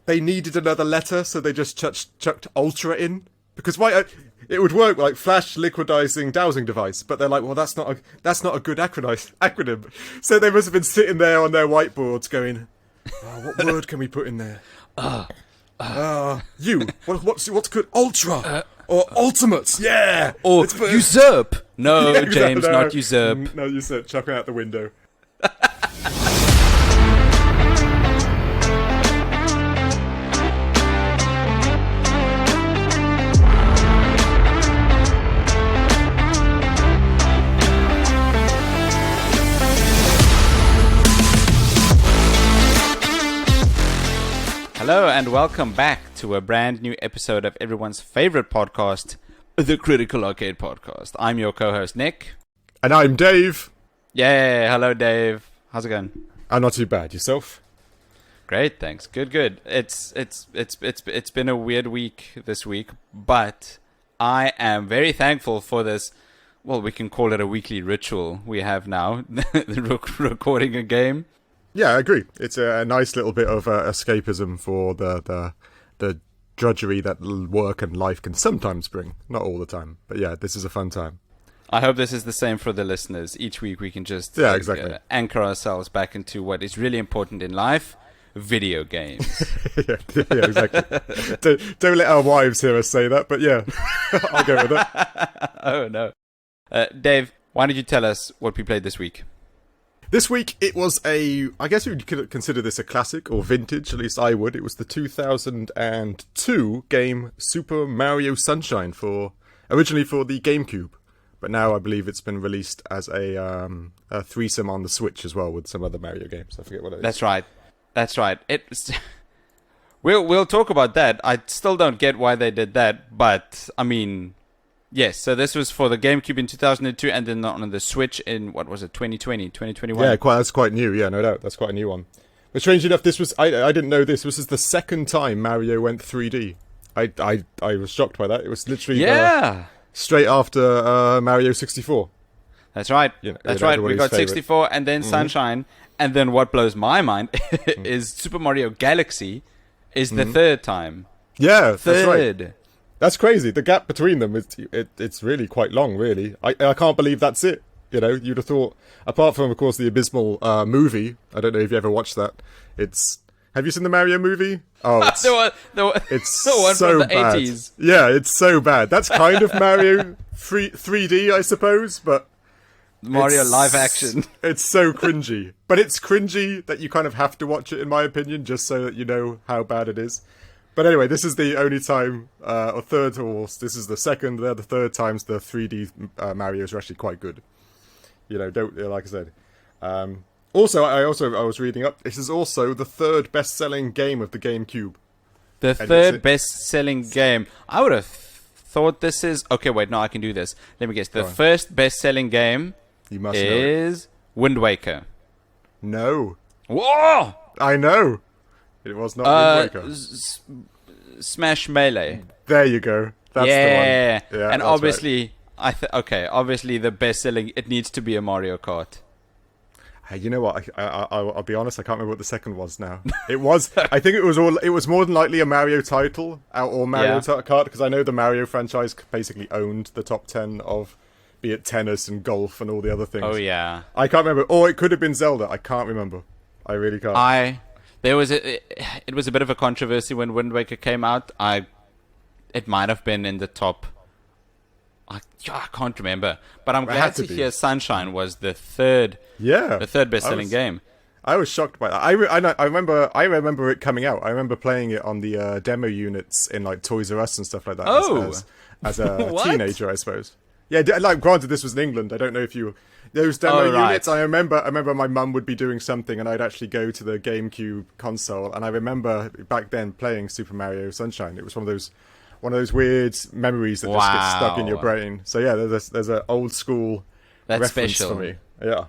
they needed another letter, so they just chucked Ultra in. Because why? It would work like flash liquidizing dowsing device, but they're like, well, that's not a good acronym. So they must have been sitting there on their whiteboards going, what word can we put in there? What's good? Ultra or ultimate? Yeah. Or usurp? No, yeah, exactly, James, not usurp. No, usurp. Chuck it out the window. Hello and welcome back to a brand new episode of everyone's favorite podcast, the Critical Arcade Podcast. I'm your co-host Nick. And I'm Dave. Yay, hello Dave. How's it going? I'm not too bad. Yourself? Great, thanks. Good. It's been a weird week this week, but I am very thankful for this. Well, we can call it a weekly ritual we have now, recording a game. Yeah, I agree. It's a nice little bit of escapism for the drudgery that work and life can sometimes bring. Not all the time. But yeah, this is a fun time. I hope this is the same for the listeners. Each week we can just exactly. Anchor ourselves back into what is really important in life, video games. yeah, exactly. Don't let our wives hear us say that, but yeah, I'll go with it. Oh, no. Dave, why don't you tell us what we played this week? This week, it was I guess you could consider this a classic, or vintage, at least I would. It was the 2002 game Super Mario Sunshine, originally for the GameCube. But now I believe it's been released as a threesome on the Switch as well, with some other Mario games. I forget what it is. That's right. We'll talk about that. I still don't get why they did that, but, I mean... Yes, so this was for the GameCube in 2002 and then on the Switch in, 2020, 2021? Yeah, that's quite new, yeah, no doubt. That's quite a new one. But strangely enough, I didn't know this. This is the second time Mario went 3D. I was shocked by that. It was literally straight after Mario 64. That's right. That's right. We got 64 and then Sunshine. And then what blows my mind is Super Mario Galaxy is the third time. Yeah, that's right. That's crazy. The gap between them, it's really quite long, really. I can't believe that's it. You know, you'd have thought, apart from, of course, the abysmal movie. I don't know if you ever watched that. Have you seen the Mario movie? Oh, it's the one so from the bad. 80s. Yeah, it's so bad. That's kind of Mario 3D, I suppose, but... Mario live action. It's so cringy. But it's cringy that you kind of have to watch it, in my opinion, just so that you know how bad it is. But anyway, this is the only time, this is the second, the third times the 3D Marios are actually quite good. You know, like I said. Also, I was reading up, this is also the third best-selling game of the GameCube. The third best-selling game. I would have thought this is... Okay, wait, no, I can do this. Let me guess. The first best-selling game is Wind Waker. No. Whoa! I know. It was not Wind Waker. Smash Melee. There you go. That's the one. Yeah, and obviously, right. Obviously the best-selling, it needs to be a Mario Kart. Hey, you know what? I'll be honest. I can't remember what the second was now. It was. I think it was more than likely a Mario title or Mario Kart, because I know the Mario franchise basically owned the top 10 of, be it tennis and golf and all the other things. Oh yeah. I can't remember. Or it could have been Zelda. I can't remember. I really can't. It was a bit of a controversy when Wind Waker came out. It might have been in the top. I can't remember, but I'm glad to hear Sunshine was the third. Yeah, the third best-selling game. I was shocked by that. I remember it coming out. I remember playing it on the demo units in like Toys R Us and stuff like that. As a teenager, I suppose. Yeah, like granted, this was in England. I don't know if those demo units. I remember my mum would be doing something, and I'd actually go to the GameCube console, and I remember back then playing Super Mario Sunshine. It was one of those weird memories that just gets stuck in your brain. So yeah, there's an old school reference special for me. Yeah.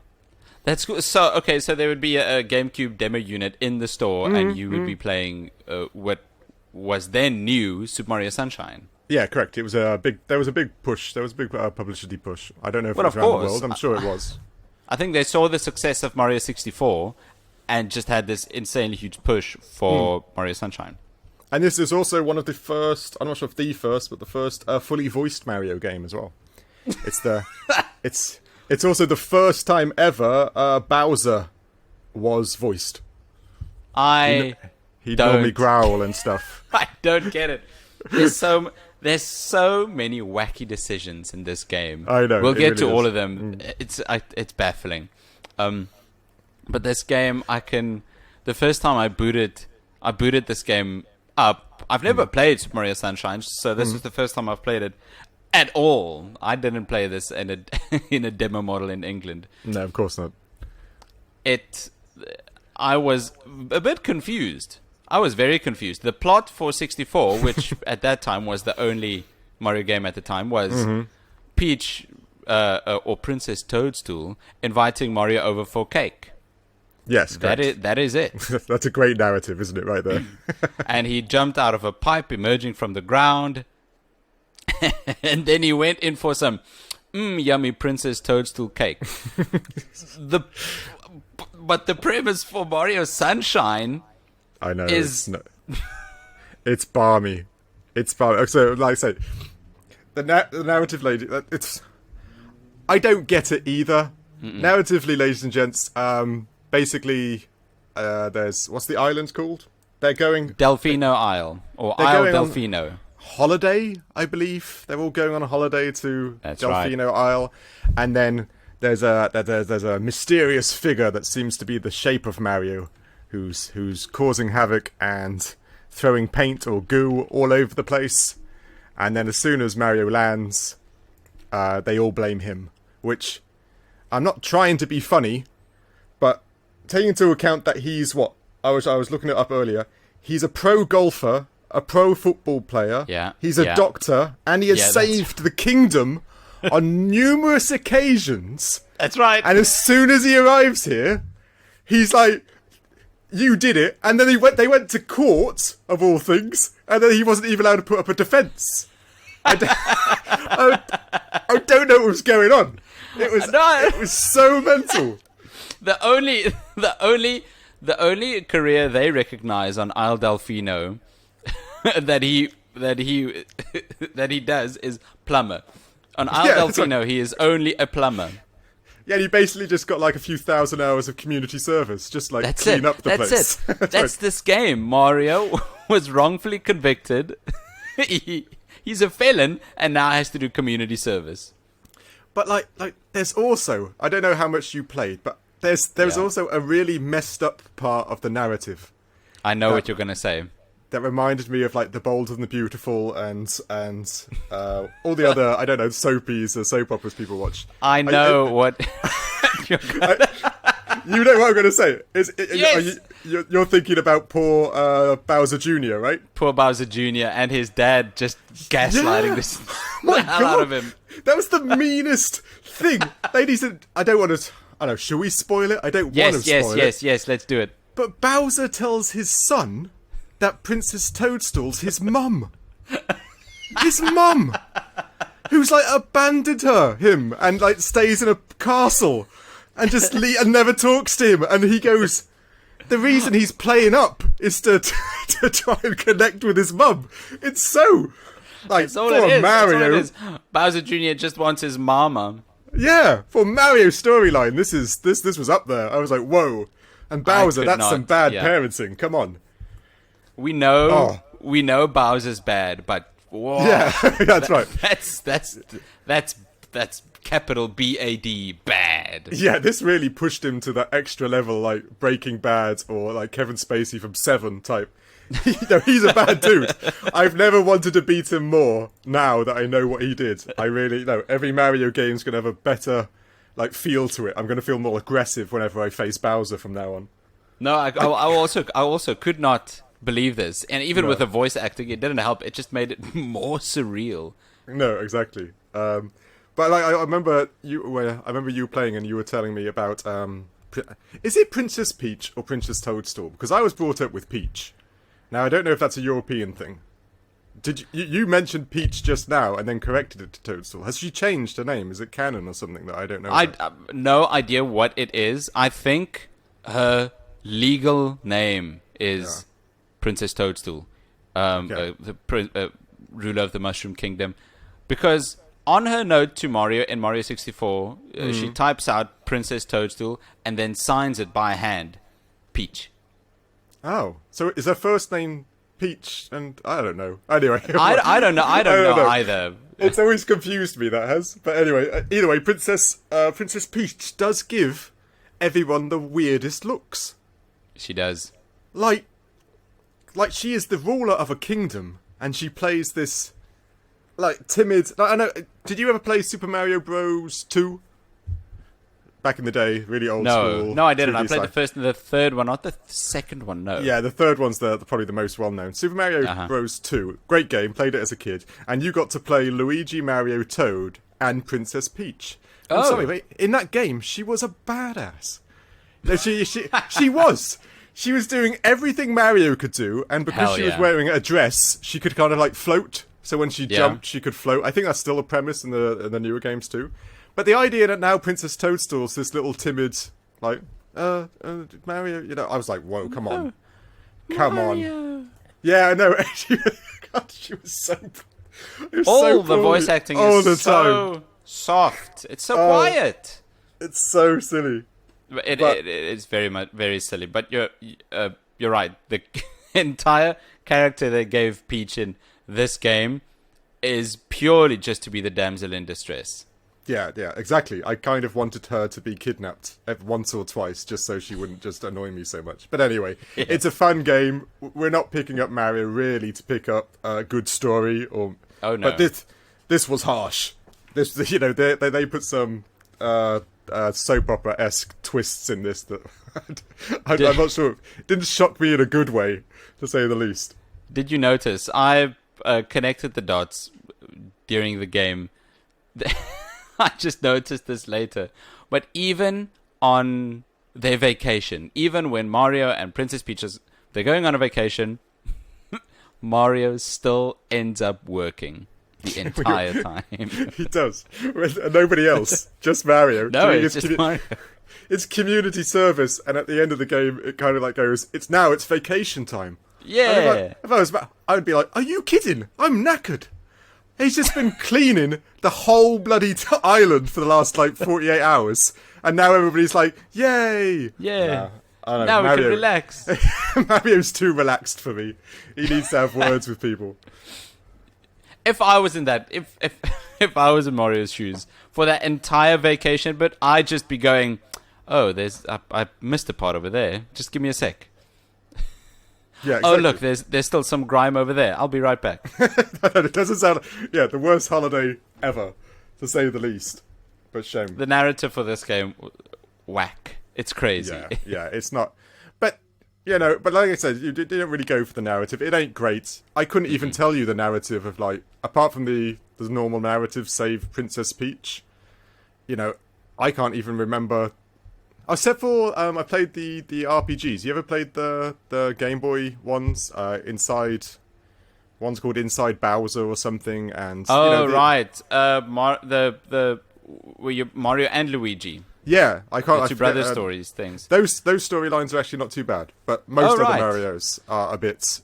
That's cool. So there would be a GameCube demo unit in the store, and you would be playing what was then new Super Mario Sunshine. Yeah, correct. There was a big push. There was a big publicity push. I don't know if it was around the world. I'm sure it was. I think they saw the success of Mario 64 and just had this insanely huge push for Mario Sunshine. And this is also one of the first, I'm not sure if the first, but the first fully voiced Mario game as well. It's the, it's also the first time ever Bowser was voiced. He'd normally growl and stuff. I don't get it. There's so many wacky decisions in this game. I know. We'll get really to is. all of them. It's baffling. But this game, the first time I booted this game up. I've never played Super Mario Sunshine, so this was the first time I've played it at all. I didn't play this in a in a demo model in England. No, of course not. I was a bit confused. I was very confused. The plot for 64, which at that time was the only Mario game at the time, was Peach or Princess Toadstool inviting Mario over for cake. Yes, correct. That is it. That's a great narrative, isn't it, right there? And he jumped out of a pipe emerging from the ground. And then he went in for some yummy Princess Toadstool cake. But the premise for Mario Sunshine, I know, is it's balmy. It's balmy. So, like I say, the narrative, lady. I don't get it either. Narratively, ladies and gents. Basically, there's what's the island called? They're going Delfino Isle or Isle Delfino. Holiday, I believe. They're all going on a holiday to Delfino Isle, and then there's a mysterious figure that seems to be the shape of Mario, who's causing havoc and throwing paint or goo all over the place. And then as soon as Mario lands, they all blame him. Which I'm not trying to be funny, but taking into account that he's what I was looking it up earlier. He's a pro golfer, a pro football player. Yeah. He's a doctor, and he has saved the kingdom on numerous occasions. That's right. And as soon as he arrives here, he's like, "You did it." And then they went to court, of all things, and then he wasn't even allowed to put up a defence. I don't know what was going on. It was so mental. The only career they recognize on Isle Delfino that he does is plumber. On Isle Delfino, he is only a plumber. Yeah, he basically just got like a few thousand hours of community service, just like clean up the place. That's it. That's this game. Mario was wrongfully convicted. He's a felon and now has to do community service. But like there's also, I don't know how much you played, but there's also a really messed up part of the narrative. I know what you're gonna say. That reminded me of like The Bold and the Beautiful and all the other, I don't know, soap operas people watch. I know what you're gonna... You know what I'm going to say? Yes. You're thinking about poor Bowser Jr., right? Poor Bowser Jr. and his dad just gaslighting this the hell out of him. That was the meanest thing. Ladies, I don't want to... I don't know, should we spoil it? I don't want to spoil it. Yes, let's do it. But Bowser tells his son that Princess Toadstool's his mum. His mum! Who's like abandoned him, and like stays in a castle. And just and never talks to him. And he goes, the reason he's playing up is to try and connect with his mum. It's so like for Mario. Bowser Jr. just wants his mama. Yeah, for Mario storyline, this was up there. I was like, whoa. And Bowser, that's some bad parenting. Come on. We know Bowser's bad, but whoa. Yeah, that's right. That's capital BAD, bad. Yeah, this really pushed him to that extra level, like Breaking Bad or like Kevin Spacey from Seven type. He's a bad dude. I've never wanted to beat him more now that I know what he did. I really know every Mario game's going to have a better like feel to it. I'm going to feel more aggressive whenever I face Bowser from now on. No, I also could not believe this. And even with the voice acting, it didn't help. It just made it more surreal. No, exactly. But like, I remember you playing, and you were telling me about is it Princess Peach or Princess Toadstool? Because I was brought up with Peach. Now I don't know if that's a European thing. Did you mentioned Peach just now and then corrected it to Toadstool? Has she changed her name? Is it canon or something that I don't know? I no idea what it is. I think her legal name is Princess Toadstool. ruler of the Mushroom Kingdom, because on her note to Mario in Mario 64, she types out Princess Toadstool and then signs it by hand, Peach. Oh, so is her first name Peach? And I don't know. Anyway, I don't know. I don't know either. It's always confused me, that has. But anyway, either way, Princess Peach does give everyone the weirdest looks. She does. Like she is the ruler of a kingdom, and she plays this like timid. I know. Did you ever play Super Mario Bros. 2? Back in the day, really old school. No, I didn't. I played the first and the third one, not the second one. No. Yeah, the third one's probably the most well known. Super Mario Bros. 2, great game. Played it as a kid, and you got to play Luigi, Mario, Toad, and Princess Peach. I'm sorry, but in that game, she was a badass. No, she was. She was doing everything Mario could do, and because she was wearing a dress, she could kind of like float. So when she jumped, she could float. I think that's still a premise in the newer games too. But the idea that now Princess Toadstool's this little timid, like, Mario, I was like, whoa, come on. Come on. Yeah, I know. God, she was so... All the voice acting is so soft. It's so quiet. It's so silly. It is very silly. But you're right. The entire character they gave Peach in this game is purely just to be the damsel in distress. Yeah, exactly. I kind of wanted her to be kidnapped once or twice just so she wouldn't just annoy me so much. But anyway, It's a fun game. We're not picking up Mario really to pick up a good story. Oh no! But this was harsh. They put some soap opera-esque twists in this that I'm not sure. It didn't shock me in a good way, to say the least. Did you notice? I connected the dots during the game. I just noticed this later. But even on their vacation, even when Mario and Princess Peach, they're going on a vacation, Mario still ends up working the entire time. He does. Nobody else. Just Mario. No, it's just Mario. It's community service, and at the end of the game, it kind of like goes, it's vacation time. Yeah. I would be like, are you kidding? I'm knackered. He's just been cleaning the whole bloody island for the last, 48 hours. And now everybody's like, yay! Yeah. I don't know, now Mario, we can relax. Mario's too relaxed for me. He needs to have words with people. If I was in that, if I was in Mario's shoes for that entire vacation, but I'd just be going, oh, I missed a part over there. Just give me a sec. Yeah, exactly. Oh, look, there's still some grime over there. I'll be right back. It doesn't sound... Yeah, the worst holiday ever, to say the least. But shame. The narrative for this game, whack. It's crazy. Yeah, it's not... But like I said, you didn't really go for the narrative. It ain't great. I couldn't even tell you the narrative of, apart from the normal narrative, save Princess Peach, I can't even remember... Except for, I played the RPGs. You ever played the Game Boy ones? One's called Inside Bowser or something, and... right. Mario and Luigi. Yeah, I can't... The two brother stories, things. Those storylines are actually not too bad, but most of the Marios are a bit...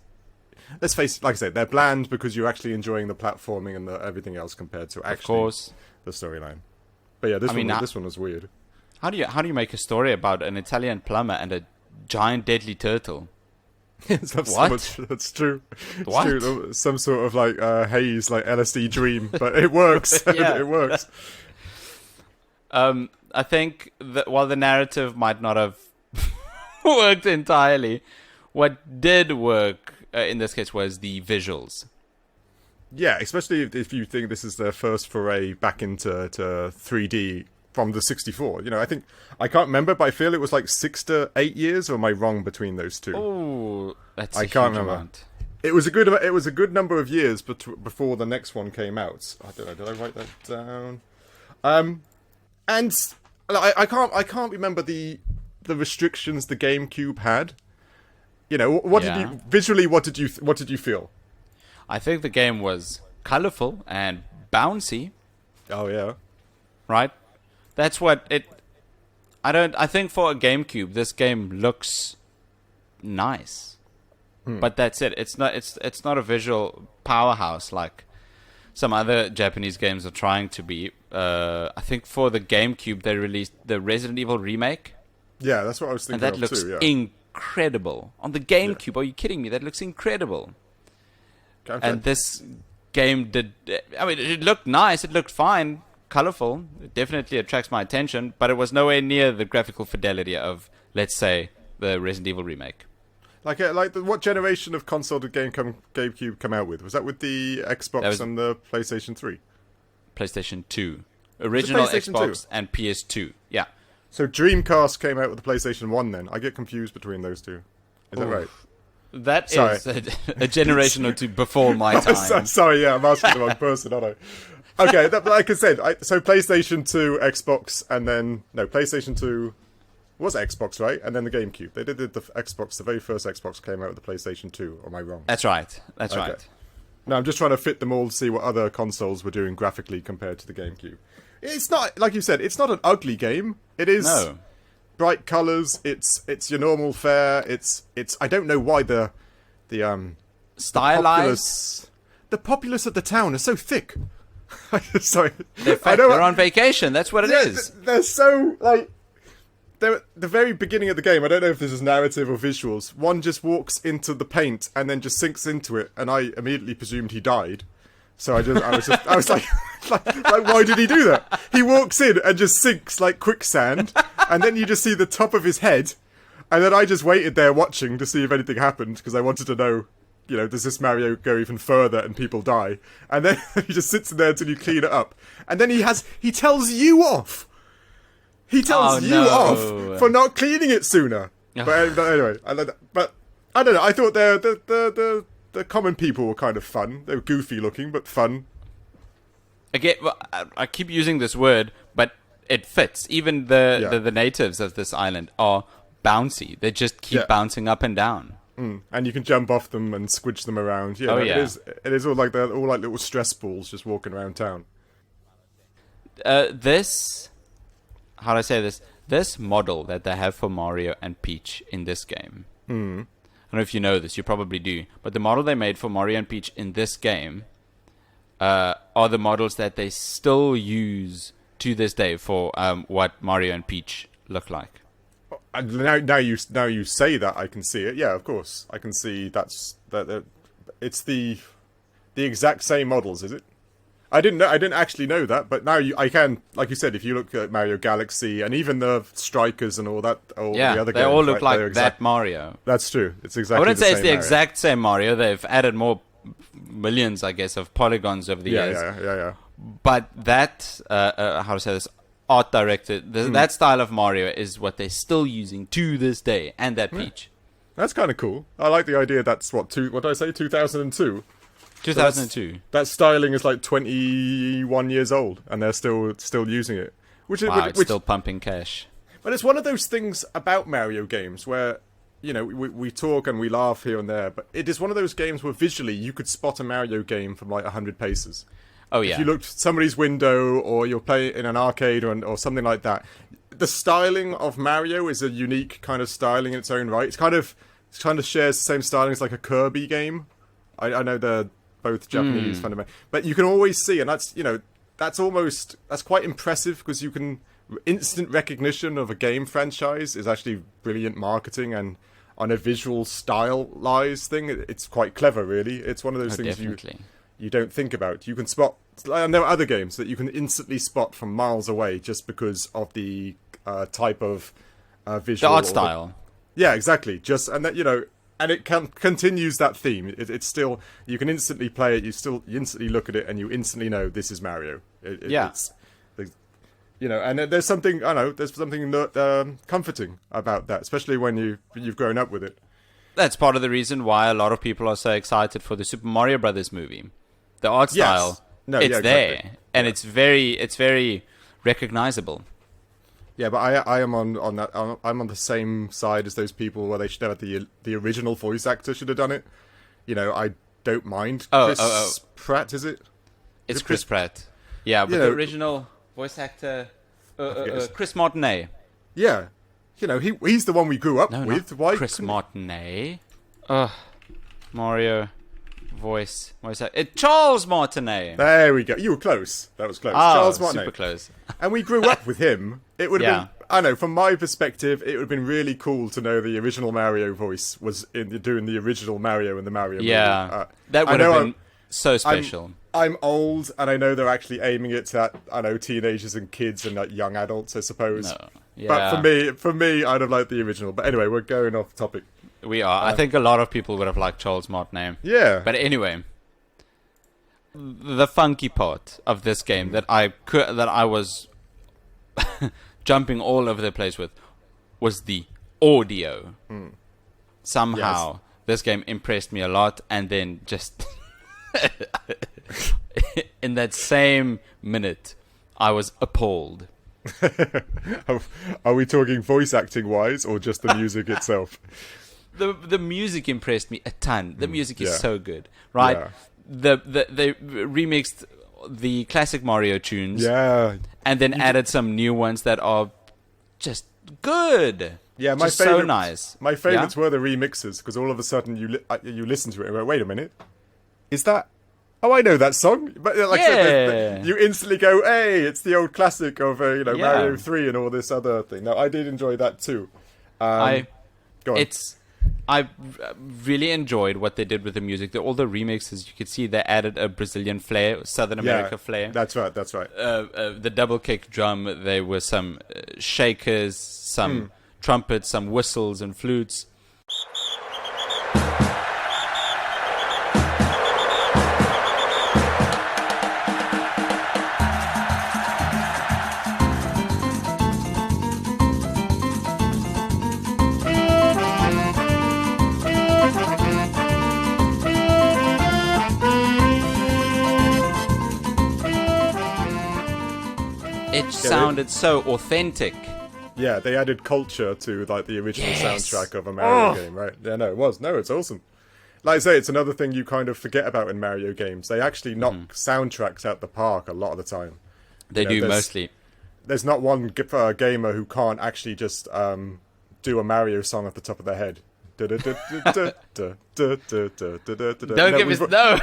Let's face it, like I said, they're bland because you're actually enjoying the platforming and everything else compared to actually the storyline. But yeah, this one was weird. How do you make a story about an Italian plumber and a giant deadly turtle? What? That's true. What? It's true. Some sort of haze, like LSD dream, but it works. It works. I think that while the narrative might not have worked entirely, what did work in this case was the visuals. Yeah, especially if you think this is their first foray back into 3D from the 64. I can't remember, but I feel it was 6 to 8 years, or am I wrong between those two? Oh, that's I can't remember. Amount. It was a good number of years before the next one came out. I don't know, did I write that down? And I can't remember the restrictions the GameCube had. What did you feel? I think the game was colorful and bouncy. Oh yeah. Right? That's what it... I think for a GameCube, this game looks nice. But that's it. It's not a visual powerhouse like some other Japanese games are trying to be. I think for the GameCube they released the Resident Evil remake. Yeah, that's what I was thinking. And that looks incredible on the GameCube. Are you kidding me? That looks incredible. And this game did. I mean, it looked nice. It looked fine, colorful. It definitely attracts my attention. But it was nowhere near the graphical fidelity of, let's say, the Resident Evil remake. What generation of console did GameCube come out with? Was that with the Xbox and the PlayStation 3? PlayStation 2. Original Xbox 2? And PS2. Yeah. So Dreamcast came out with the PlayStation 1 then. I get confused between those two. Is that right? That is a generation or two before my time. Sorry, I'm asking the wrong person, aren't I? Okay, like I said, so PlayStation 2, Xbox, and then... No, PlayStation 2... was Xbox, right? And then the GameCube. They did the Xbox. The very first Xbox came out with the PlayStation 2. Or am I wrong? That's right. That's right. No, I'm just trying to fit them all to see what other consoles were doing graphically compared to the GameCube. It's not, like you said, it's not an ugly game. It is bright colours. It's your normal fare. It's. I don't know why the stylized. The populace of the town is so thick. Sorry, they're on vacation. That's what it is. They're so like. The very beginning of the game, I don't know if this is narrative or visuals, one just walks into the paint and then just sinks into it, and I immediately presumed he died. So I was like, why did he do that? He walks in and just sinks like quicksand, and then you just see the top of his head, and then I just waited there watching to see if anything happened, because I wanted to know, does this Mario go even further and people die? And then he just sits in there until you clean it up. And then he tells you off! He tells you off for not cleaning it sooner. But anyway, I don't know. I thought the common people were kind of fun. They were goofy looking, but fun. Again, I keep using this word, but it fits. Even the natives of this island are bouncy. They just keep bouncing up and down. And you can jump off them and squidge them around. Yeah, it is all like they're all like little stress balls just walking around town. How do I say this? This model that they have for Mario and Peach in this game. I don't know if you know this. You probably do. But the model they made for Mario and Peach in this game are the models that they still use to this day for what Mario and Peach look like. Now you say that, I can see it. Yeah, of course. I can see that it's the exact same models, is it? I didn't actually know that, but now I can. Like you said, if you look at Mario Galaxy and even the Strikers and all that, the other games, they all look like that Mario. That's true. It's exactly. I wouldn't say it's the Mario. Exact same Mario. They've added more millions, I guess, of polygons over the years. Yeah. But that, how to say this, art directed, that style of Mario is what they're still using to this day, and that Peach. That's kind of cool. I like the idea. That's what did I say? 2002. 2002. So that styling is like 21 years old, and they're still using it. Which still pumping cash. But it's one of those things about Mario games where, we talk and we laugh here and there, but it is one of those games where visually you could spot a Mario game from like 100 paces. Oh yeah. If you looked at somebody's window, or you're playing in an arcade or something like that, the styling of Mario is a unique kind of styling in its own right. It kind of shares the same styling as like a Kirby game. I know they're both Japanese fundamentally, but you can always see, and that's that's quite impressive, because you can instant recognition of a game franchise is actually brilliant marketing, and on a visual stylized thing, it's quite clever. Really, it's one of those things you don't think about. You can spot, and there are other games that you can instantly spot from miles away just because of the type of visual, the art style. Yeah, exactly. And that and it continues that theme. It's still, you can instantly play it. You instantly look at it, and you instantly know this is Mario. It's, and there's something comforting about that, especially when you've grown up with it. That's part of the reason why a lot of people are so excited for the Super Mario Brothers movie. The art style, there, and it's very recognizable. Yeah, but I am on that. I'm on the same side as those people where they should have the original voice actor should have done it. I don't mind Chris Pratt. Is it? It's Chris Pratt. Yeah, but the original voice actor, Chris Martinet. Yeah, he's the one we grew up with. Why Chris Martinet? Mario voice. Charles Martinet. There we go. You were close. That was close. Oh, Charles Martinet. super close. And we grew up with him. It would have been, I know, from my perspective, it would have been really cool to know the original Mario voice was doing the original Mario in the Mario movie. That would have been so special. I'm old, and I know they're actually aiming it at, I know, teenagers and kids and like young adults, I suppose. No. Yeah. But for me, I'd have liked the original. But anyway, we're going off topic. We are. I think a lot of people would have liked Charles Martinet. Yeah. But anyway, the funky part of this game that I was jumping all over the place with was the audio. Somehow, this game impressed me a lot, and then just in that same minute, I was appalled. Are we talking voice acting wise or just the music itself? The music impressed me a ton. The music is so good, right? Yeah. They remixed the classic Mario tunes, and then added some new ones that are just good. Yeah, my favorite, so nice. My favorites were the remixes, because all of a sudden you listen to it and go, wait a minute, is that? Oh, I know that song. But like I said, you instantly go, hey, it's the old classic of Mario 3 and all this other thing. No, I did enjoy that too. Go on. I really enjoyed what they did with the music. All the remixes, you could see they added a Brazilian flair, Southern America flair. That's right. The double kick drum, there were some shakers, some trumpets, some whistles and flutes. It sounded so authentic. Yeah, they added culture to like the original soundtrack of a Mario game, right? Yeah, no, it was. No, it's awesome. Like I say, it's another thing you kind of forget about in Mario games. They actually knock soundtracks out the park a lot of the time. They do, mostly. There's not one gamer who can't actually just do a Mario song off the top of their head. Don't give me no.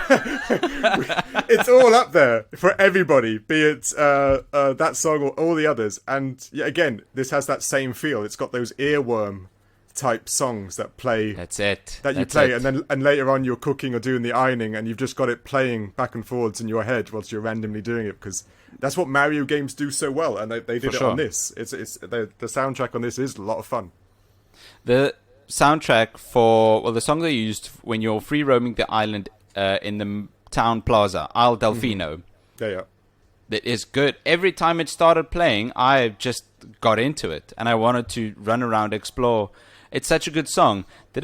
It's all up there for everybody, be it that song or all the others. And again, this has that same feel. It's got those earworm type songs that play. That's it. That you play, and later on you're cooking or doing the ironing, and you've just got it playing back and forwards in your head whilst you're randomly doing it, because that's what Mario games do so well, and they did it on this. It's the soundtrack on this is a lot of fun. The soundtrack for the song they used when you're free roaming the island in the town plaza, Isle Delfino. Yeah. It is good. Every time it started playing, I just got into it, and I wanted to run around, explore. It's such a good song. Oh!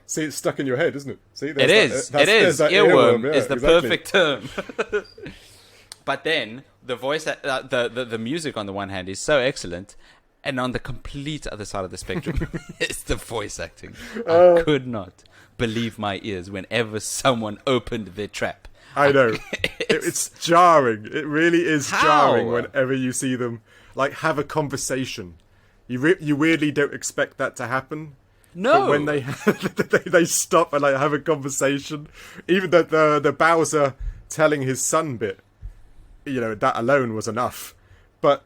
See, it's stuck in your head, isn't it? See, it is. It is. Earworm is the perfect term. But then the voice, the music on the one hand is so excellent, and on the complete other side of the spectrum is the voice acting. I could not believe my ears whenever someone opened their trap. I know. It's jarring. It really is jarring whenever you see them like have a conversation. You weirdly don't expect that to happen. No. But when they stop and like have a conversation, even the Bowser telling his son bit, that alone was enough. But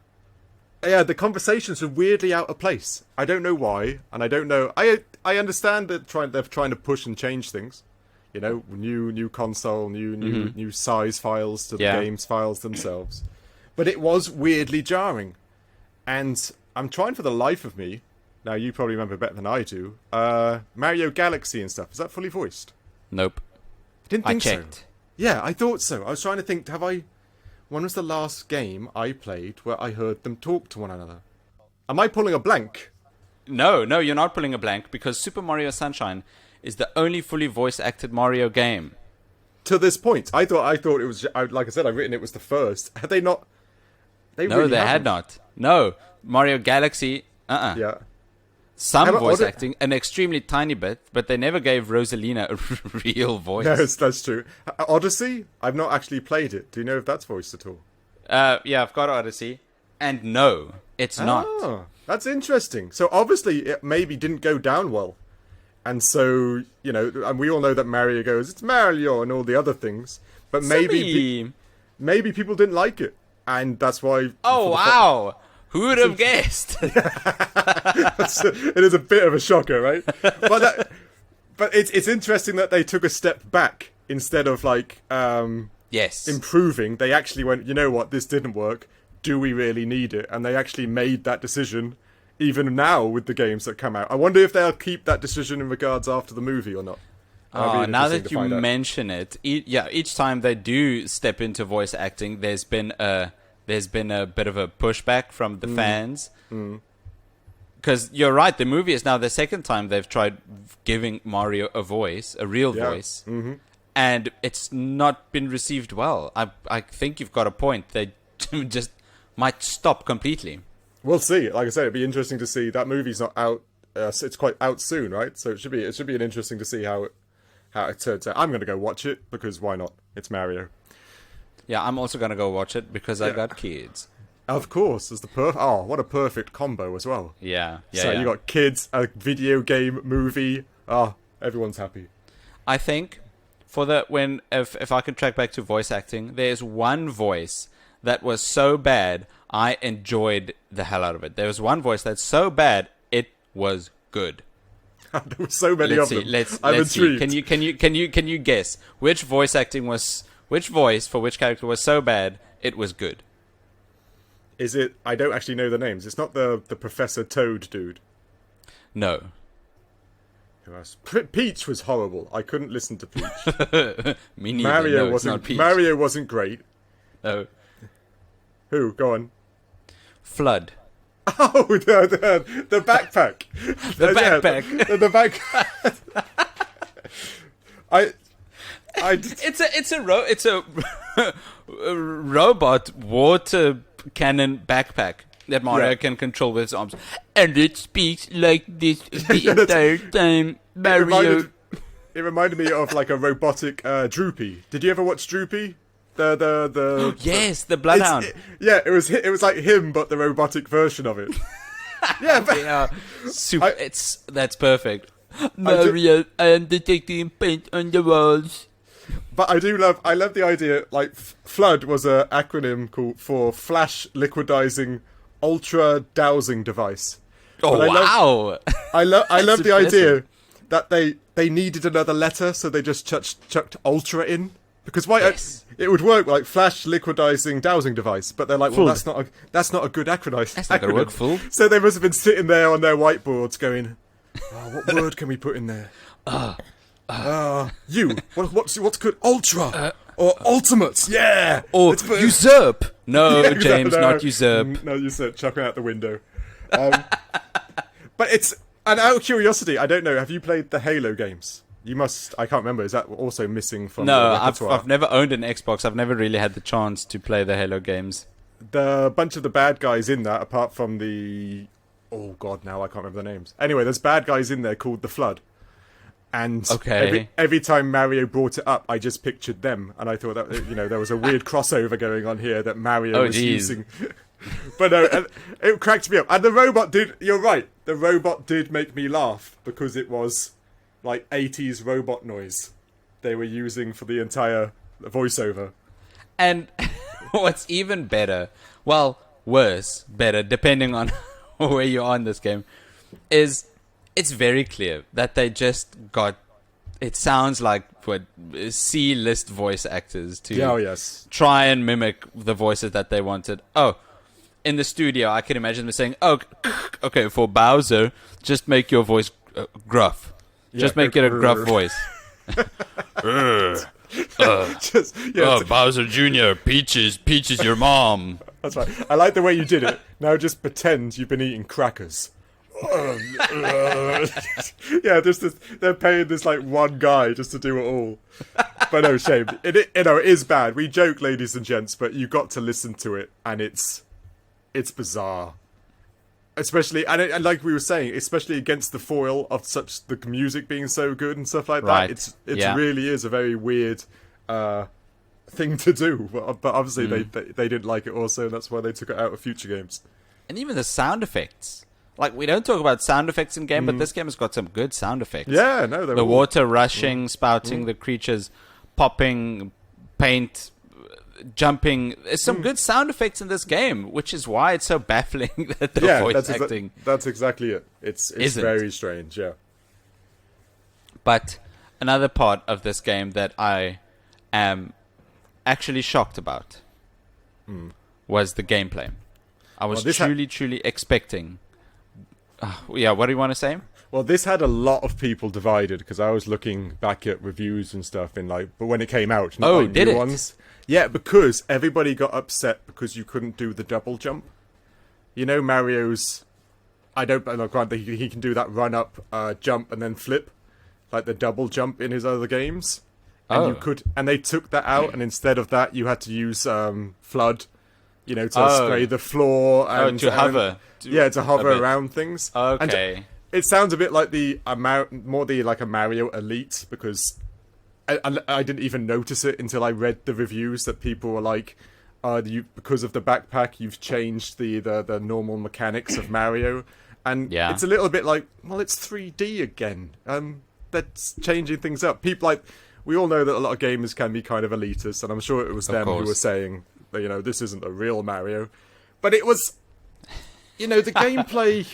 yeah, the conversations are weirdly out of place. I don't know why, and I don't know. I understand that they're trying to push and change things. New console, new size files to the game's files themselves. But it was weirdly jarring, and I'm trying for the life of me. Now you probably remember better than I do. Mario Galaxy and stuff, is that fully voiced? Nope. I didn't think I checked. So. Yeah, I thought so. I was trying to think. When was the last game I played where I heard them talk to one another? Am I pulling a blank? No, you're not pulling a blank, because Super Mario Sunshine is the only fully voice-acted Mario game. To this point, I thought it was. Like I said, I've written it was the first. Had they not? They had not. No, Mario Galaxy. Yeah. Some voice acting, an extremely tiny bit, but they never gave Rosalina a real voice. Yes, that's true. Odyssey? I've not actually played it. Do you know if that's voiced at all? Yeah, I've got Odyssey. And no, It's not. Oh, that's interesting. So obviously it maybe didn't go down well. And so, and we all know that Mario goes, it's Mario and all the other things. But maybe people didn't like it. And that's why... Oh, wow! Who would have guessed? It is a bit of a shocker, right? But it's interesting that they took a step back instead of improving. They actually went, you know what, this didn't work. Do we really need it? And they actually made that decision even now with the games that come out. I wonder if they'll keep that decision in regards after the movie or not. Now that you mention it, each time they do step into voice acting, there's been a bit of a pushback from the fans. Because you're right, the movie is now the second time they've tried giving Mario a voice, a real voice, and it's not been received well. I think you've got a point. They just might stop completely. We'll see. Like I said, it'd be interesting to see. That movie's not out. It's quite out soon, right? So it should be an interesting to see how it turns out. I'm going to go watch it because why not? It's Mario. Yeah, I'm also going to go watch it because I got kids. Of course, it's what a perfect combo as well. Yeah. So you got kids, a video game, movie. Everyone's happy. I think if I could track back to voice acting, there's one voice that was so bad I enjoyed the hell out of it. There was one voice that's so bad it was good. There were so many of them. I'm intrigued. See. Can you guess which voice for which character was so bad it was good? Is it? I don't actually know the names. It's not the Professor Toad dude. No. Peach was horrible. I couldn't listen to Peach. Me neither. Mario wasn't great. No. Who? Go on. Flood. Oh, the backpack. The backpack. The backpack. It's a robot water cannon backpack that Mario can control with his arms, and it speaks like this the entire time. Mario. It reminded me of like a robotic Droopy. Did you ever watch Droopy? Yes, the Bloodhound. It was like him, but the robotic version of it. That's perfect. Mario, I am detecting paint on the walls. But I love the idea. Like FLUDD was an acronym for Flash Liquidizing Ultra Dowsing Device. Oh, wow! I love the idea that they needed another letter, so they just chucked Ultra in. Because it would work like Flash Liquidizing Dowsing Device, but they're like, well, that's not a good acronym. That's not gonna work, fool. So they must have been sitting there on their whiteboards going, what word can we put in there? What's good? Ultra or ultimate? Yeah. Or usurp? No, yeah, James, not usurp. No, usurp. Chuck it out the window. But and out of curiosity, I don't know. Have you played the Halo games? You must. I can't remember. Is that also missing from? No, I've never owned an Xbox. I've never really had the chance to play the Halo games. The bunch of the bad guys in that, apart from the, oh god, now I can't remember the names. Anyway, there's bad guys in there called the Flood, and every time Mario brought it up, I just pictured them, and I thought that there was a weird crossover going on here that Mario was using. But no, it cracked me up, and the robot did. You're right. The robot did make me laugh because it was like 80s robot noise they were using for the entire voiceover. And what's even better, well, worse, better, depending on where you are in this game, is it's very clear that they just got, it sounds like C-list voice actors to try and mimic the voices that they wanted. Oh, in the studio, I can imagine them saying, oh, okay, for Bowser, just make your voice gruff. Just make it a gruff voice. Bowser Jr., Peach is your mom. That's right. I like the way you did it. Now just pretend you've been eating crackers. They're paying this like one guy just to do it all. But no, shame. It is bad. We joke, ladies and gents, but you got to listen to it, and it's bizarre. Especially, and like we were saying, especially against the foil of the music being so good and stuff like that. Right. It really is a very weird thing to do. But obviously they didn't like it also, and that's why they took it out of future games. and even the sound effects. Like, we don't talk about sound effects in game, but this game has got some good sound effects. Yeah, no, the water rushing, spouting, the creatures popping, paint, jumping. There's some good sound effects in this game, which is why it's so baffling that the voice acting. That's exactly it. It's very strange, yeah. But another part of this game that I am actually shocked about was the gameplay. I was truly expecting. What do you want to say? Well, this had a lot of people divided because I was looking back at reviews and stuff but when it came out, not did new it? ones. Yeah, because everybody got upset because you couldn't do the double jump. You know, Mario's. I don't know. Granted, he can do that run up, jump, and then flip, like the double jump in his other games. And and they took that out, and instead of that, you had to use flood. You know, to spray the floor and to hover. To hover around things. Okay. And it sounds a bit like like a Mario Elite, because I didn't even notice it until I read the reviews that people were like, because of the backpack, you've changed the normal mechanics of Mario. And it's a little bit like, well, it's 3D again. That's changing things up. People we all know that a lot of gamers can be kind of elitist, and I'm sure it was them who were saying, you know, this isn't a real Mario. But it was, you know, the gameplay...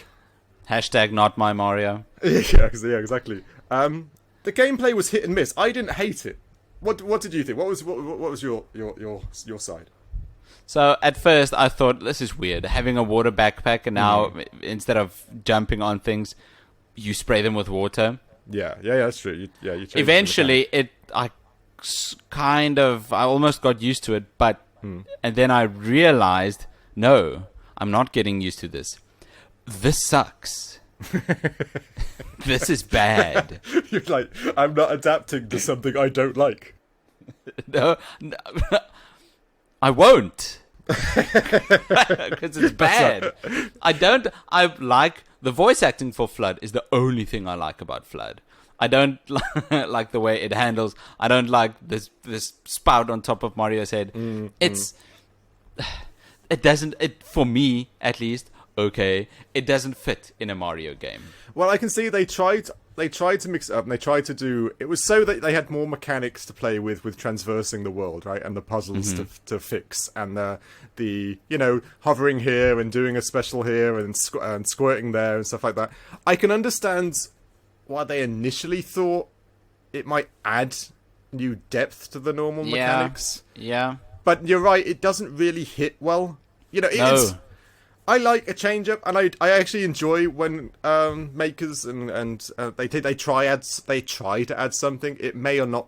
Hashtag not my Mario. yeah, exactly. The gameplay was hit and miss. I didn't hate it. What did you think? What was your side? So at first I thought, this is weird. Having a water backpack, and now instead of jumping on things, you spray them with water. Yeah, that's true. You eventually I almost got used to it, but and then I realized, no, I'm not getting used to this. This sucks. This is bad. You're like, I'm not adapting to something I don't like. No, I won't. Because it's bad. I like the voice acting for Flood is the only thing I like about Flood. I don't like the way it handles. I don't like this spout on top of Mario's head. It doesn't, for me at least, it doesn't fit in a Mario game. Well, I can see they tried to mix it up, and they tried to do it was so that they had more mechanics to play with traversing the world, right, and the puzzles to fix, and the you know, hovering here and doing a special here and squirting there and stuff like that. I can understand why they initially thought it might add new depth to the normal mechanics. Yeah. But you're right, it doesn't really hit well. You know, I like a change up, and I actually enjoy when makers and they try to add something. It may or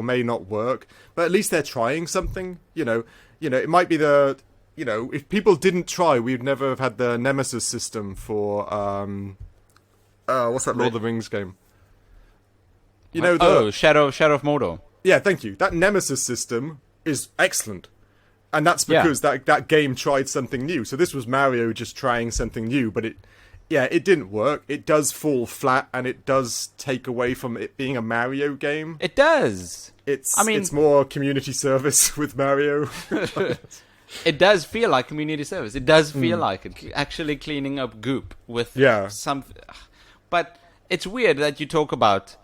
may not work, but at least they're trying something. You know, it might be if people didn't try, we'd never have had the Nemesis system for what's that Lord of the Rings game? You know, Shadow of Mordor. Yeah, thank you. That Nemesis system is excellent. And that's because that game tried something new. So this was Mario just trying something new, but it didn't work. It does fall flat, and it does take away from it being a Mario game. It does. It's more community service with Mario. It does feel like community service. It does feel like it, actually cleaning up goop with some. But it's weird that you talk about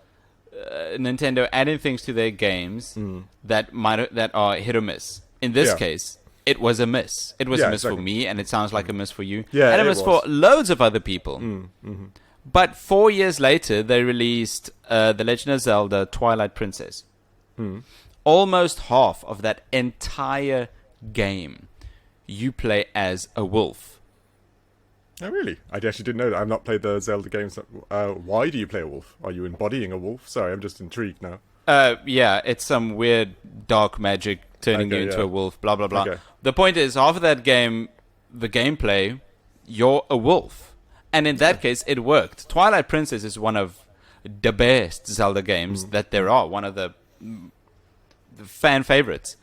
Nintendo adding things to their games that are hit or miss. In this case, it was a miss. It was a miss for me, and it sounds like a miss for you. Yeah, and it was for loads of other people. But 4 years later, they released The Legend of Zelda Twilight Princess. Almost half of that entire game, you play as a wolf. Oh, really? I actually didn't know that. I've not played the Zelda games. Why do you play a wolf? Are you embodying a wolf? Sorry, I'm just intrigued now. It's some weird dark magic turning you into a wolf, blah, blah, blah. Okay. The point is, half of that game, the gameplay, you're a wolf. And in that case, it worked. Twilight Princess is one of the best Zelda games that there are. One of the fan favorites.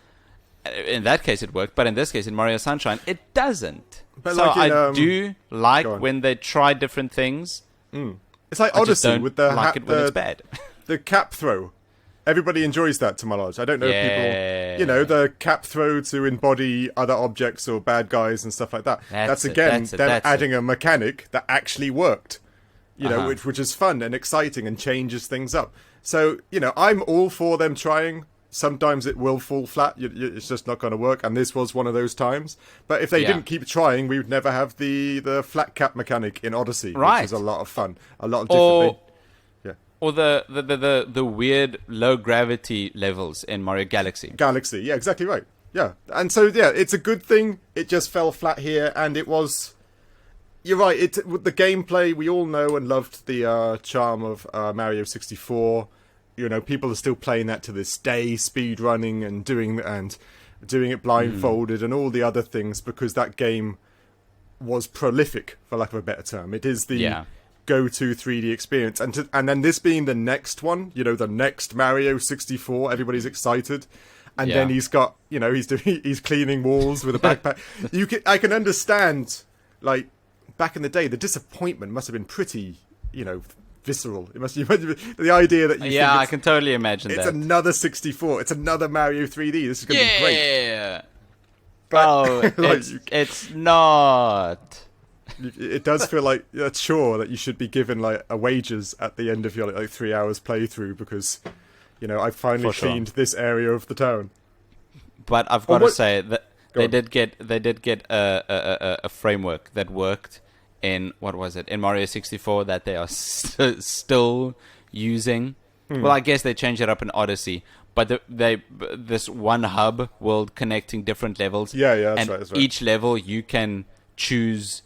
In that case, it worked. But in this case, in Mario Sunshine, it doesn't. But so I do like when they try different things. It's like Odyssey with the like it when it's bad. The cap throw. everybody enjoys that, to my knowledge. I don't know if people, the cap throw to embody other objects or bad guys and stuff like that. That's adding a mechanic that actually worked, which is fun and exciting and changes things up. So, I'm all for them trying. Sometimes it will fall flat. It's just not going to work. And this was one of those times. But if they didn't keep trying, we would never have the flat cap mechanic in Odyssey, which is a lot of fun. A lot of different... Or the weird low gravity levels in Mario Galaxy. Galaxy, yeah, exactly right. Yeah. And so, it's a good thing. It just fell flat here. And it was... You're right. The gameplay, we all know and loved the charm of Mario 64. People are still playing that to this day, speed running and doing it blindfolded and all the other things, because that game was prolific, for lack of a better term. It is the go-to 3D experience, and then this being the next one, the next Mario 64, everybody's excited, and then he's got, he's cleaning walls with a backpack. I can understand, like back in the day, the disappointment must have been pretty, visceral. It must be the idea that you I can totally imagine it's that. It's another 64. It's another Mario 3D. This is going to be great. Yeah. But it's not. It does feel like a chore that you should be given like a wages at the end of your like 3 hours playthrough, because I finally cleaned this area of the town. But I've got to say that they did get a framework that worked. In what was it in Mario 64 that they are still using? Well, I guess they changed it up in Odyssey, but this one hub world connecting different levels. That's right. Each level you can choose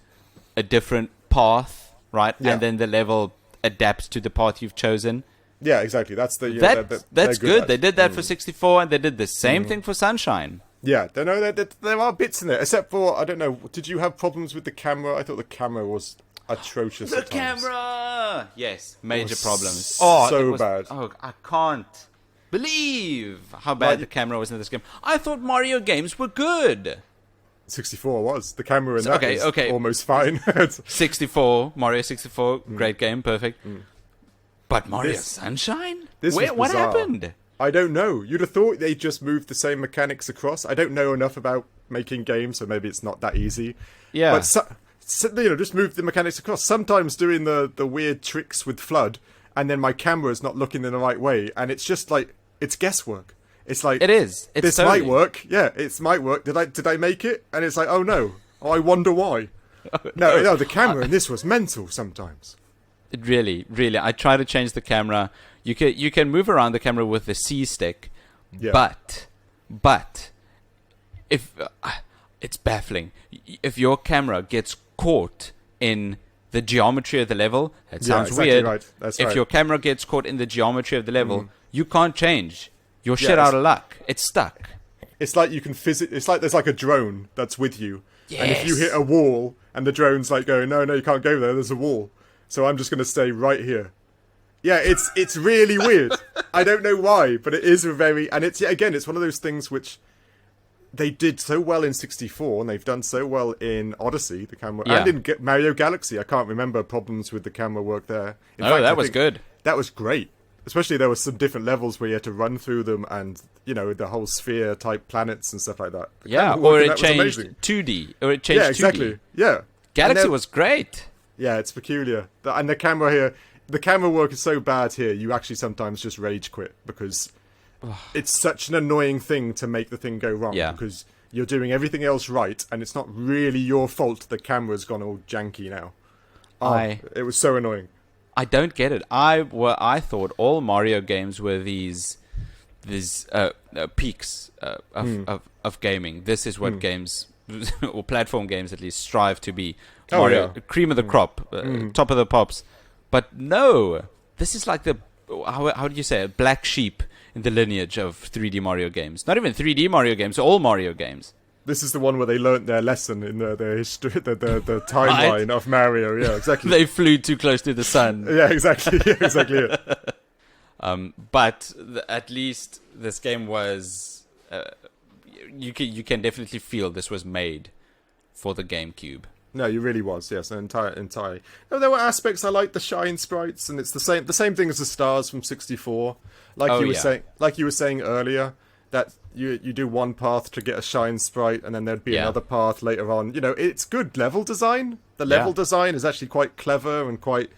a different path, right? And then the level adapts to the path you've chosen. Yeah, exactly. That's the that's good. They did that for 64, and they did the same thing for Sunshine. Yeah, there are bits in it, except for, I don't know, did you have problems with the camera? I thought the camera was atrocious at times. Camera! Yes, major problems. So bad. Oh, I can't believe how bad the camera was in this game. I thought Mario games were good. 64 was. The camera in that was almost fine. 64, Mario 64, great game, perfect. But Mario Sunshine? What happened? I don't know. You'd have thought they just moved the same mechanics across. I don't know enough about making games, so maybe it's not that easy. Yeah. But, just move the mechanics across. Sometimes doing the weird tricks with FLUDD, and then my camera's not looking in the right way, and it's just like, it's guesswork. It's like... It is. This might work. Yeah, it might work. Did I make it? And it's like, oh no. Oh, I wonder why. No, the camera in this was mental sometimes. Really. I try to change the camera. You can move around the camera with the C stick, but if it's baffling, if your camera gets caught in the geometry of the level, that sounds weird. Right. That's if your camera gets caught in the geometry of the level, you can't change. You're shit out of luck. It's stuck. It's like you can it's like there's like a drone that's with you, and if you hit a wall and the drone's like going, no, you can't go there. There's a wall, so I'm just going to stay right here. Yeah, it's really weird. I don't know why, but it is and it's one of those things which they did so well in 64, and they've done so well in Odyssey, the camera, and in Mario Galaxy. I can't remember problems with the camera work there. In fact, that was good. That was great. Especially there were some different levels where you had to run through them, and the whole sphere type planets and stuff like that. Or it changed 2D. Or it changed 2D. Exactly. Yeah. Galaxy was great. Yeah, it's peculiar. And the camera here. The camera work is so bad here, you actually sometimes just rage quit, because it's such an annoying thing to make the thing go wrong, because you're doing everything else right, and it's not really your fault the camera's gone all janky now. It was so annoying. I don't get it. I thought all Mario games were these peaks of gaming. This is what games, or platform games at least, strive to be. Mario, cream of the crop, top of the pops. But no, this is like the, how do you say it, black sheep in the lineage of 3D Mario games. Not even 3D Mario games, all Mario games. This is the one where they learnt their lesson in the history, the timeline of Mario. Yeah, exactly. They flew too close to the sun. Yeah, exactly. Exactly it. But at least this game was, you can definitely feel this was made for the GameCube. No, you really was. Yes, entirely. No, there were aspects I liked the shine sprites, and it's the same thing as the stars from 64. Like you were saying earlier, that you do one path to get a shine sprite, and then there'd be another path later on. You know, it's good level design. The level design is actually quite clever and quite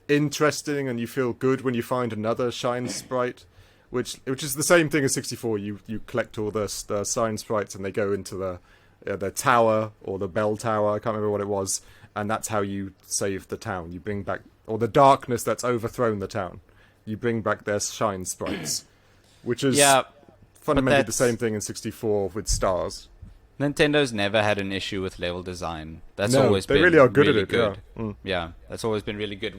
interesting, and you feel good when you find another shine sprite, which is the same thing as 64. You collect all the shine sprites, and they go into the tower or the bell tower. I can't remember what it was, and that's how you save the town. You bring back, or the darkness that's overthrown the town. You bring back their shine sprites, which is fundamentally the same thing in 64 with stars. Nintendo's never had an issue with level design. That's No, always they been really are good really at it. good. Yeah. Mm. Yeah, that's always been really good.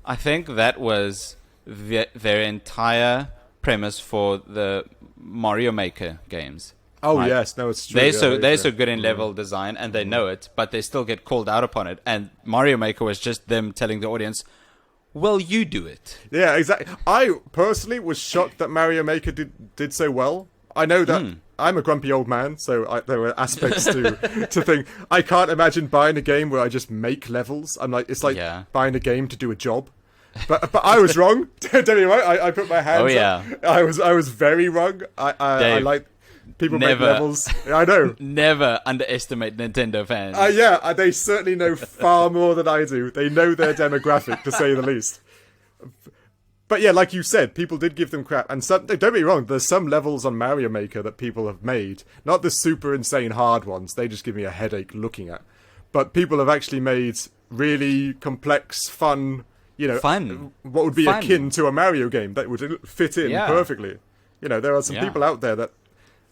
I think that was their entire premise for the Mario Maker games. Oh right? yes, no, it's true. They're so good in level design, and they know it, but they still get called out upon it. And Mario Maker was just them telling the audience, "Well, you do it." Yeah, exactly. I personally was shocked that Mario Maker did so well. I know that I'm a grumpy old man, so there were aspects to think. I can't imagine buying a game where I just make levels. It's like buying a game to do a job. But I was wrong. Don't get me wrong. I put my hands up. I was very wrong. I like people make levels. I know. Never underestimate Nintendo fans. They certainly know far more than I do. They know their demographic, to say the least. But yeah, like you said, people did give them crap. And don't get me wrong, there's some levels on Mario Maker that people have made. Not the super insane hard ones. They just give me a headache looking at. But people have actually made really complex, fun, what would be akin to a Mario game that would fit in perfectly. You know, there are some people out there that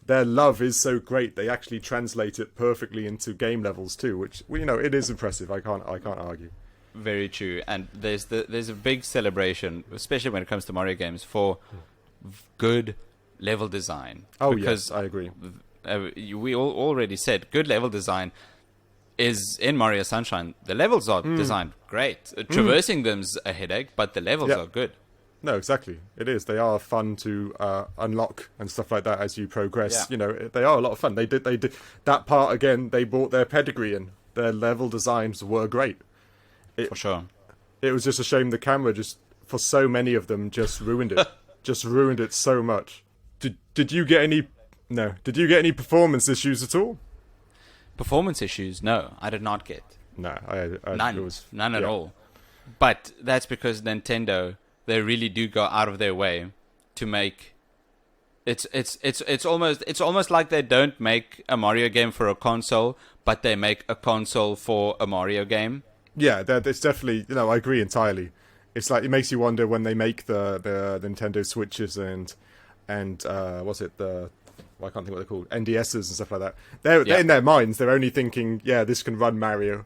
their love is so great they actually translate it perfectly into game levels too, which it is impressive. I can't argue. Very true, and there's a big celebration, especially when it comes to Mario games, for good level design. Oh because yes, I agree. We already said good level design is in Mario Sunshine. The levels are designed great. Traversing them's a headache, but the levels are good. No, exactly. It is. They are fun to unlock and stuff like that as you progress. Yeah. They are a lot of fun. They did that part again. They brought their pedigree in. Their level designs were great. For sure. It was just a shame the camera for so many of them, just ruined it. Just ruined it so much. Did you get any? No. Did you get any performance issues at all? Performance issues? No, I did not get. No, None at all. But that's because Nintendo, they really do go out of their way to make. It's almost like they don't make a Mario game for a console, but they make a console for a Mario game. Yeah, it's definitely, I agree entirely. It's like, it makes you wonder when they make the Nintendo Switches and what's it, I can't think what they're called, NDSs and stuff like that. They're in their minds, they're only thinking, this can run Mario.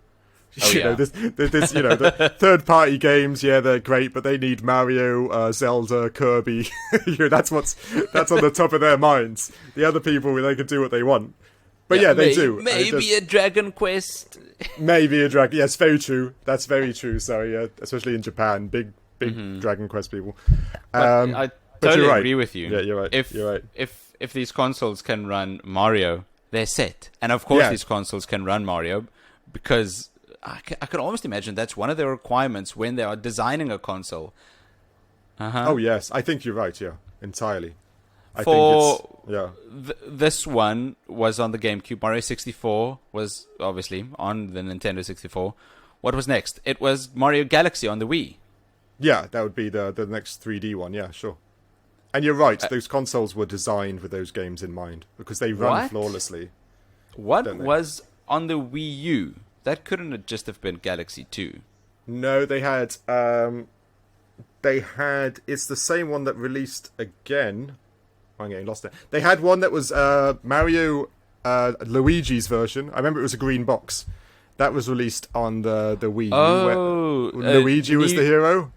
The third-party games, they're great, but they need Mario, Zelda, Kirby. That's on the top of their minds. The other people, they can do what they want. But they do. Maybe a Dragon Quest. Maybe a Dragon. Yes, very true. That's very true. So especially in Japan, big Dragon Quest people. I totally agree with you. Yeah, you're right. You're right. If these consoles can run Mario, they're set. And of course, these consoles can run Mario because I can almost imagine that's one of the requirements when they are designing a console. Oh yes, I think you're right. Yeah, entirely. This one was on the GameCube. Mario 64 was obviously on the Nintendo 64. What was next? It was Mario Galaxy on the Wii. Yeah, that would be the next 3D one. Yeah, sure. And you're right. Those consoles were designed with those games in mind because they run flawlessly. What was on the Wii U? That couldn't just have been Galaxy 2. No, they had. It's the same one that released again. I'm getting lost there. They had one that was Mario Luigi's version. I remember it was a green box. That was released on the Wii U. Oh, Luigi was the hero.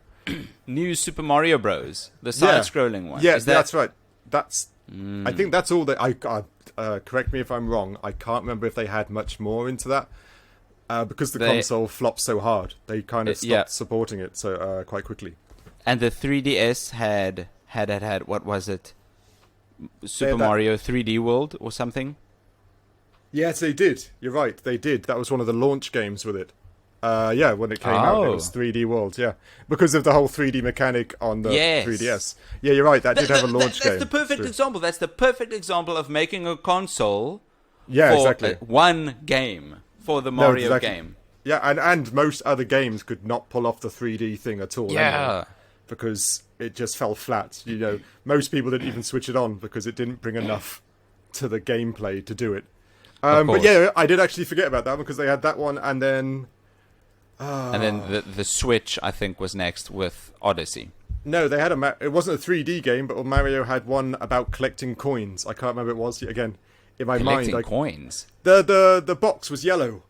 New Super Mario Bros. The side-scrolling one. Yeah, that's right. I think that's all that I correct me if I'm wrong. I can't remember if they had much more into that because the console flopped so hard. They kind of stopped supporting it so quite quickly. And the 3DS had what was it? Super Mario 3D World or something? Yes, they did. You're right. They did. That was one of the launch games with it. Yeah, when it came out, it was 3D World. Yeah, because of the whole 3D mechanic on the 3DS. Yeah, you're right. That did have a launch game. That's the perfect example. That's the perfect example of making a console for exactly. One game for the Mario game. Yeah, and most other games could not pull off the 3D thing at all. Yeah. Anyway, because it just fell flat. You know, most people didn't even switch it on because it didn't bring enough to the gameplay to do it. But yeah, I did actually forget about that one because they had that one, and then the Switch, I think, was next with Odyssey. No, they had it wasn't a 3D game, but Mario had one about collecting coins. I can't remember what it was again. In my mind, collecting coins. The box was yellow.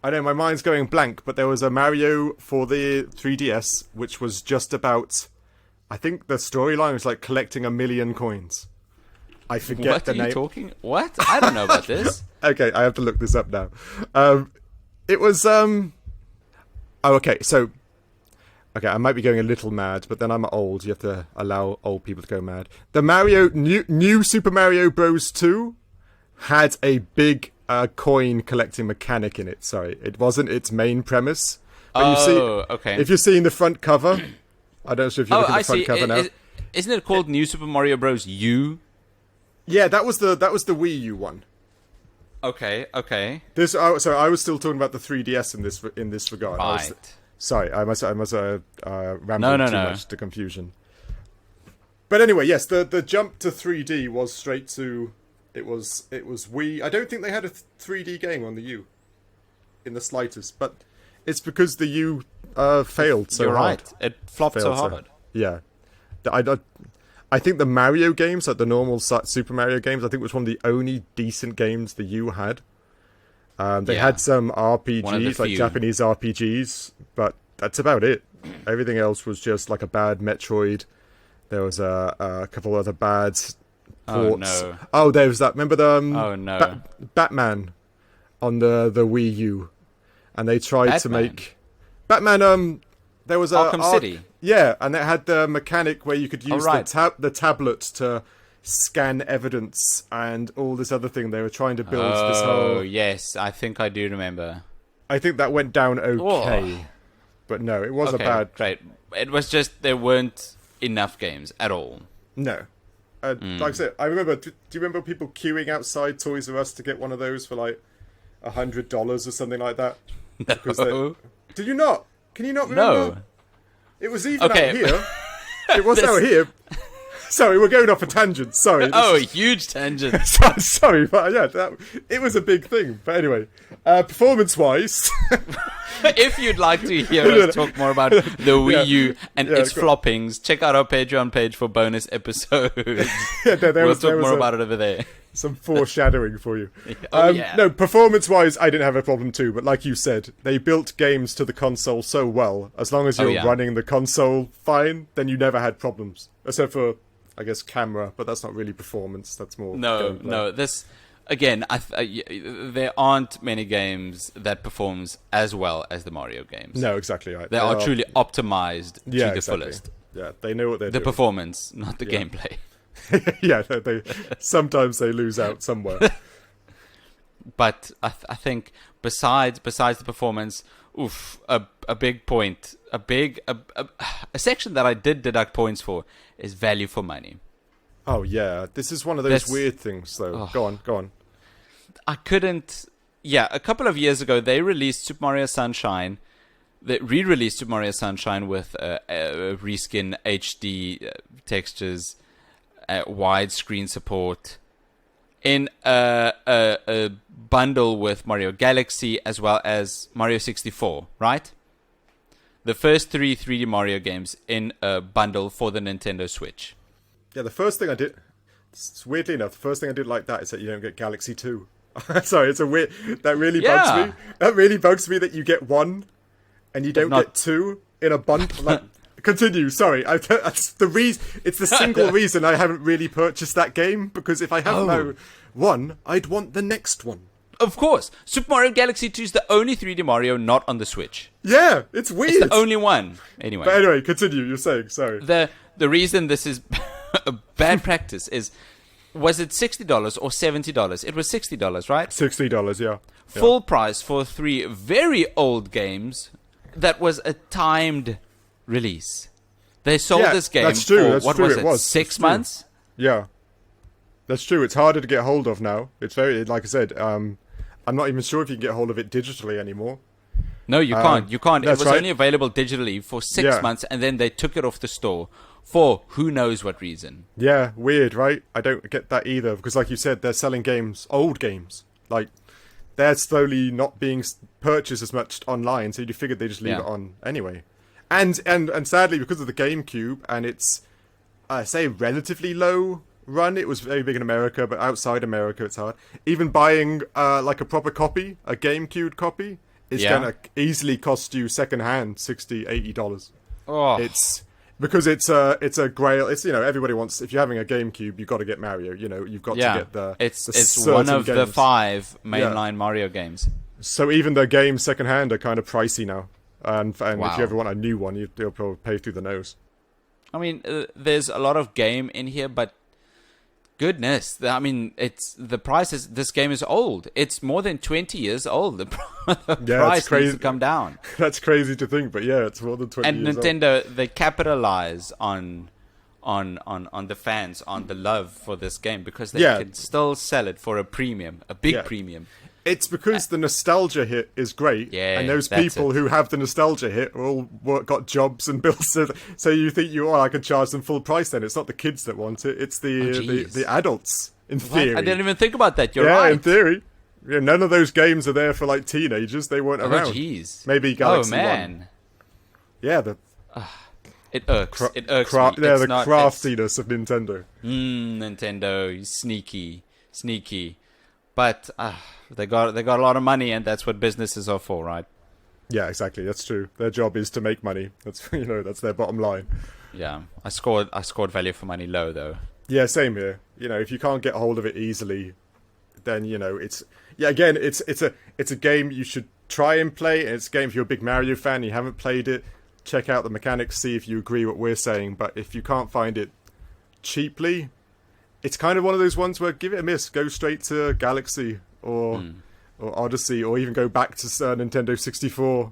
I know my mind's going blank, but there was a Mario for the 3DS which was just about. I think the storyline was like collecting 1 million coins. I forget the name. What are you talking? What? I don't know about this. Okay, I have to look this up now. It was Oh, okay. So, okay, I might be going a little mad, but then I'm old. You have to allow old people to go mad. The new Super Mario Bros. 2 had a big coin collecting mechanic in it. Sorry, it wasn't its main premise. But okay. If you're seeing the front cover, I don't know if you're looking at the front cover now. Isn't it called New Super Mario Bros. U? Yeah, that was the Wii U one. Okay. So I was still talking about the 3DS in this regard. Right. Sorry, I must rambled too much to confusion. But anyway, yes, the jump to 3D was straight to it was Wii. I don't think they had a 3D game on the U in the slightest, but it's because the U failed so You're hard. right. It flopped so hard. Yeah. I think the Mario games, like the normal Super Mario games, I think was one of the only decent games the U had. They had some RPGs, like Japanese RPGs, but that's about it. Everything else was just like a bad Metroid. There was a couple other bad ports. Oh, no. Oh, there was that. Remember the Batman on the Wii U? And they tried to make... Batman, there was Arkham City. Yeah, and it had the mechanic where you could use the tablet to scan evidence and all this other thing. They were trying to build this whole... Oh, yes, I think I do remember. I think that went down okay. But no, it was a bad... Great. It was just there weren't enough games at all. No. Like I said, I remember... Do you remember people queuing outside Toys R Us to get one of those for like $100 or something like that? No. Did you not? Can you not remember? No. It was even out here. It was out here. Sorry, we're going off a tangent. Sorry. A huge tangent. Sorry, but yeah, it was a big thing. But anyway, performance-wise... If you'd like to hear us talk more about the Wii U and its floppings, check out our Patreon page for bonus episodes. We'll talk more about it over there. Some foreshadowing for you. No, performance-wise, I didn't have a problem too. But like you said, they built games to the console so well. As long as you're running the console fine, then you never had problems. Except for, I guess, camera. But that's not really performance. That's more gameplay. No. This... Again, there aren't many games that performs as well as the Mario games. No, exactly right. They are truly optimized to the fullest. Yeah, they know what they're doing. The performance, not the gameplay. Yeah, sometimes they lose out somewhere. But I think besides the performance, a big point, a section that I did deduct points for is value for money. Oh, yeah. This is one of those weird things, though. Go on. I couldn't... Yeah, a couple of years ago, they released Super Mario Sunshine. They re-released Super Mario Sunshine with reskin HD textures, widescreen support, in a bundle with Mario Galaxy as well as Mario 64, right? The first 3 3D Mario games in a bundle for the Nintendo Switch. Yeah, the first thing I did, weirdly enough, the first thing I did like that is that you don't get Galaxy 2. Sorry, it's a weird, that really bugs me. That really bugs me that you get one and you don't get two in a bundle. Like, continue, sorry. It's the single reason I haven't really purchased that game, because if I have no one, I'd want the next one. Of course. Super Mario Galaxy 2 is the only 3D Mario not on the Switch. Yeah, it's weird. It's the only one. Anyway. But anyway, continue, you're saying, sorry. The reason this is... a bad practice is was it $60 or $70? It was $60, right? $60, yeah. Full price for 3 very old games. That was a timed release. They sold this game for, what was it, 6 months? Yeah. That's true. It's harder to get hold of now. It's very, like I said, I'm not even sure if you can get hold of it digitally anymore. No, you can't. You can't. It was right. only available digitally for 6 months, and then they took it off the store for who knows what reason. Yeah, weird, right? I don't get that either, because like you said, they're selling games, old games. Like, they're slowly not being purchased as much online, so you figured they just leave it on anyway. And sadly, because of the GameCube and its, say, relatively low run, it was very big in America, but outside America it's hard. Even buying like a proper copy, a GameCube copy, is gonna easily cost you secondhand $60, $80. Oh. It's because it's a grail. It's, you know, everybody wants, if you're having a GameCube, you've got to get Mario. You know, you've got to get the it's one of the 5 mainline Mario games. So even the games secondhand are kind of pricey now, and if you ever want a new one, you'll probably pay through the nose. I mean, there's a lot of game in here, but goodness, I mean, the price is, this game is old. It's more than 20 years old. The price needs to come down. That's crazy to think, but yeah, it's more than 20 years old. And Nintendo, they capitalize on the fans, on the love for this game, because they can still sell it for a premium, a big premium. It's because the nostalgia hit is great, and those people who have the nostalgia hit are all got jobs and bills, so you think I can charge them full price then. It's not the kids that want it, it's the adults, in theory. I didn't even think about that, you're right. Yeah, in theory. Yeah, none of those games are there for like teenagers, they weren't around. Oh, jeez. Maybe Galaxy 1. Yeah, it irks. It irks me. The craftiness of Nintendo. Nintendo, sneaky. But they got a lot of money, and that's what businesses are for, right? Yeah, exactly. That's true. Their job is to make money. That's that's their bottom line. Yeah, I scored value for money low though. Yeah, same here. You know, if you can't get hold of it easily, then it's a game you should try and play. And it's a game if you're a big Mario fan and you haven't played it, check out the mechanics, see if you agree what we're saying. But if you can't find it cheaply, it's kind of one of those ones where give it a miss. Go straight to Galaxy or Odyssey, or even go back to Nintendo 64.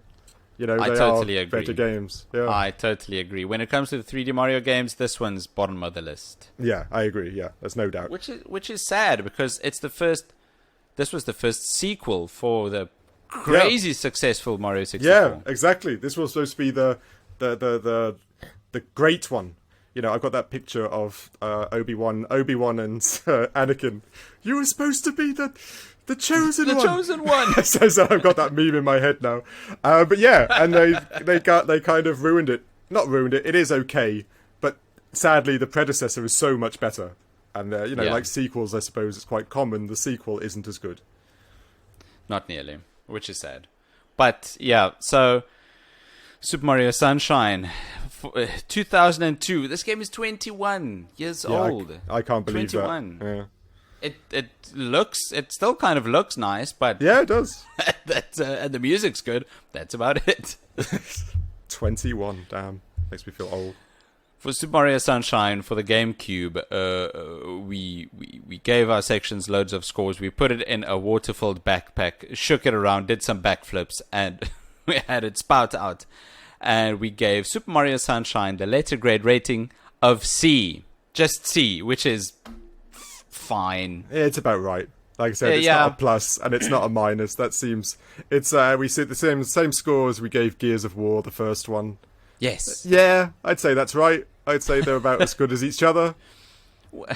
You know, they totally agree. Better games. Yeah. I totally agree. When it comes to the 3D Mario games, this one's bottom of the list. Yeah, I agree. Yeah, there's no doubt. Which is sad, because it's the first. This was the first sequel for the crazy successful Mario 64. Yeah, exactly. This was supposed to be the great one. You know, I've got that picture of Obi-Wan and Anakin. You were supposed to be the chosen one. The chosen one. so I've got that meme in my head now. But yeah, and they kind of ruined it. Not ruined it. It is okay, but sadly the predecessor is so much better. And like sequels, I suppose it's quite common. The sequel isn't as good. Not nearly, which is sad. But yeah, so Super Mario Sunshine. 2002. This game is 21 years old. I can't believe 21. That. Yeah. It still kind of looks nice, but yeah, it does. And the music's good. That's about it. 21. Damn, makes me feel old. For Super Mario Sunshine for the GameCube, we gave our sections loads of scores. We put it in a water-filled backpack, shook it around, did some backflips, and we had it spout out. And we gave Super Mario Sunshine the letter grade rating of C. Just C, which is fine. Yeah, it's about right. Like I said, it's not a plus and it's not a minus. That seems... we see the same score as we gave Gears of War, the first one. Yes. Yeah, I'd say that's right. I'd say they're about as good as each other.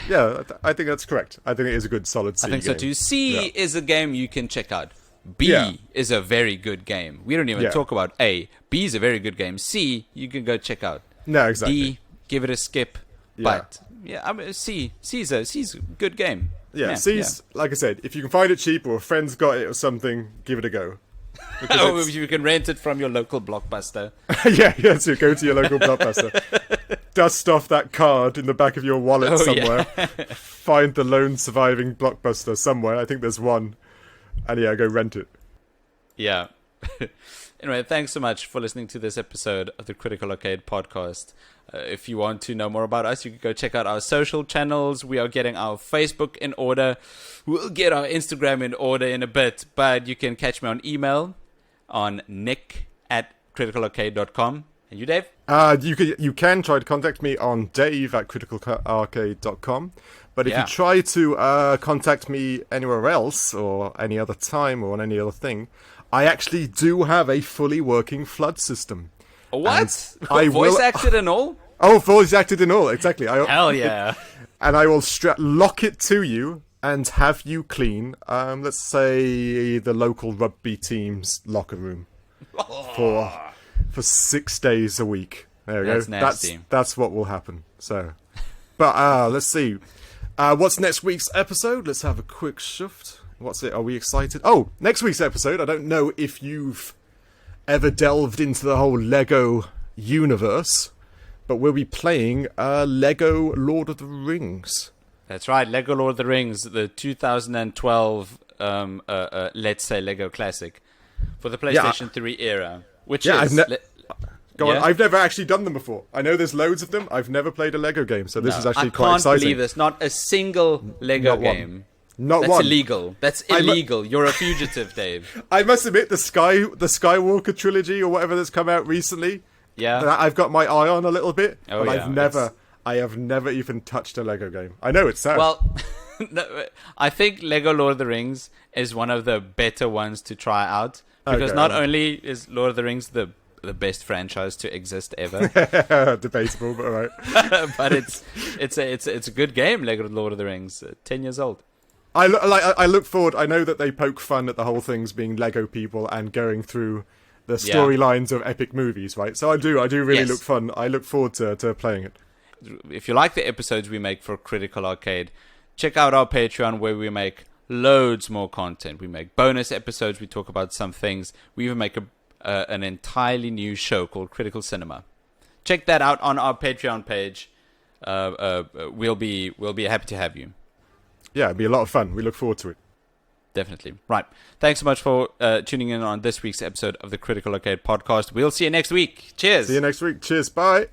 Yeah, I think that's correct. I think it is a good, solid C I think game. So too. C is a game you can check out. B is a very good game. We don't even talk about A. B is a very good game. C, you can go check out. No, exactly. D, give it a skip. Yeah. But I mean, C's a good game. Yeah, C's, like I said, if you can find it cheap or a friend's got it or something, give it a go. Or if you can rent it from your local Blockbuster. So go to your local Blockbuster. Dust off that card in the back of your wallet somewhere. Find the lone surviving Blockbuster somewhere. I think there's one. And go rent it. Yeah. Anyway, thanks so much for listening to this episode of the Critical Arcade podcast. If you want to know more about us, you can go check out our social channels. We are getting our Facebook in order. We'll get our Instagram in order in a bit, but you can catch me on email on nick@criticalarcade.com. And you, Dave? You can try to contact me on dave@criticalarcade.com. But if you try to contact me anywhere else or any other time or on any other thing, I actually do have a fully working flood system. What? Voice acted and all? Oh, voice acted and all, exactly. Hell yeah. And I will lock it to you and have you clean, let's say, the local rugby team's locker room for 6 days a week. There we go. Nasty. That's what will happen. So, but let's see. What's next week's episode? Let's have a quick shift. What's it? Are we excited? Oh, next week's episode. I don't know if you've ever delved into the whole Lego universe, but we'll be playing Lego Lord of the Rings. That's right, Lego Lord of the Rings, the 2012, let's say, Lego Classic for the PlayStation 3 era. Which is... Go on. I've never actually done them before. I know there's loads of them. I've never played a Lego game, so this is actually quite exciting. I can't believe this. Not a single Lego game. That's illegal. That's illegal. You're a fugitive, Dave. I must admit, the Skywalker trilogy or whatever that's come out recently, that I've got my eye on a little bit, but I have never even touched a Lego game. I know it's sad. Well, no, I think Lego Lord of the Rings is one of the better ones to try out, because not only is Lord of the Rings the best franchise to exist ever. Debatable, but alright. But it's a good game, Lego Lord of the Rings. 10 years old. I look forward. I know that they poke fun at the whole things being Lego people and going through the storylines of epic movies, right? So I do really look fun. I look forward to playing it. If you like the episodes we make for Critical Arcade, check out our Patreon where we make loads more content. We make bonus episodes. We talk about some things. We even make an entirely new show called Critical Cinema. Check that out on our Patreon page. We'll be happy to have you. Yeah, it'll be a lot of fun. We look forward to it. Definitely. Right. Thanks so much for tuning in on this week's episode of the Critical Arcade podcast. We'll see you next week. Cheers. See you next week. Cheers. Bye.